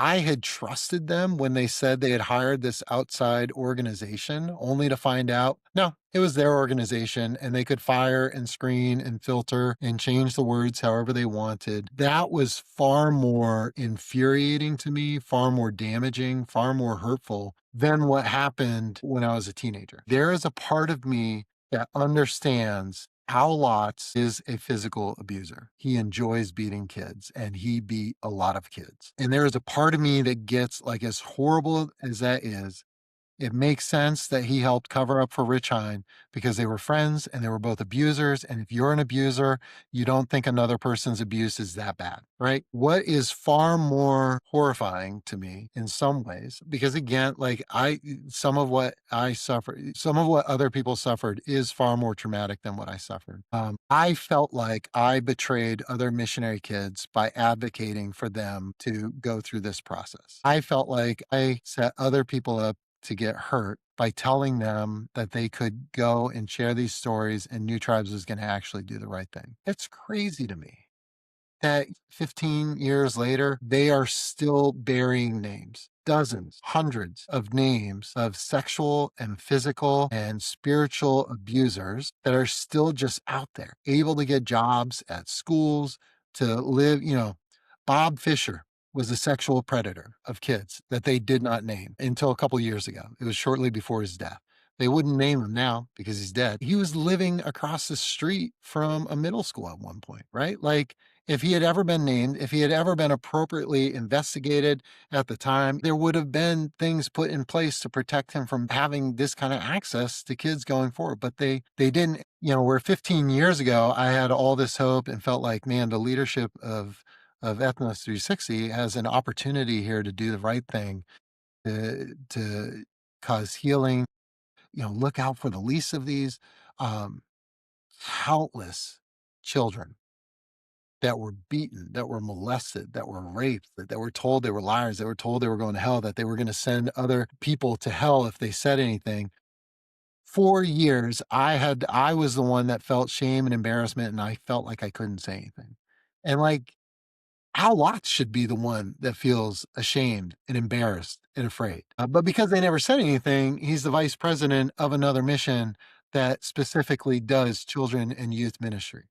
I had trusted them when they said they had hired this outside organization, only to find out, no, it was their organization and they could fire and screen and filter and change the words however they wanted. That was far more infuriating to me, far more damaging, far more hurtful than what happened when I was a teenager. There is a part of me that understands Hal Lotz is a physical abuser. He enjoys beating kids and he beat a lot of kids. And there is a part of me that gets, like, as horrible as that is, it makes sense that he helped cover up for Rich Hine because they were friends and they were both abusers. And if you're an abuser, you don't think another person's abuse is that bad, right? What is far more horrifying to me in some ways, because again, like some of what I suffered, some of what other people suffered is far more traumatic than what I suffered. I felt like I betrayed other missionary kids by advocating for them to go through this process. I felt like I set other people up to get hurt by telling them that they could go and share these stories and New Tribes was going to actually do the right thing. It's crazy to me that 15 years later, they are still burying names, dozens, hundreds of names of sexual and physical and spiritual abusers that are still just out there, able to get jobs at schools, to live. Bob Fisher was a sexual predator of kids that they did not name until a couple years ago. It was shortly before his death. They wouldn't name him now because he's dead. He was living across the street from a middle school at one point, right? Like, if he had ever been named, if he had ever been appropriately investigated at the time, there would have been things put in place to protect him from having this kind of access to kids going forward. But they didn't. Where 15 years ago I had all this hope and felt like, man, the leadership of Ethnos 360 has an opportunity here to do the right thing, to cause healing. Look out for the least of these. Um, Countless children that were beaten, that were molested, that were raped, that were told they were liars, that were told they were going to hell, that they were going to send other people to hell if they said anything. For years, I was the one that felt shame and embarrassment, and I felt like I couldn't say anything. And like, Al Watts should be the one that feels ashamed and embarrassed and afraid. But because they never said anything, he's the vice president of another mission that specifically does children and youth ministry,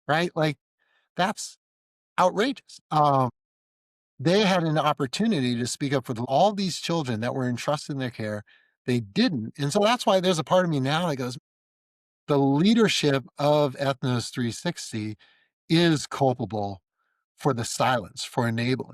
right? Like, that's outrageous. They had an opportunity to speak up for all these children that were entrusted in their care. They didn't. And so that's why there's a part of me now that goes, the leadership of Ethnos 360 is culpable for the silence, for enabling.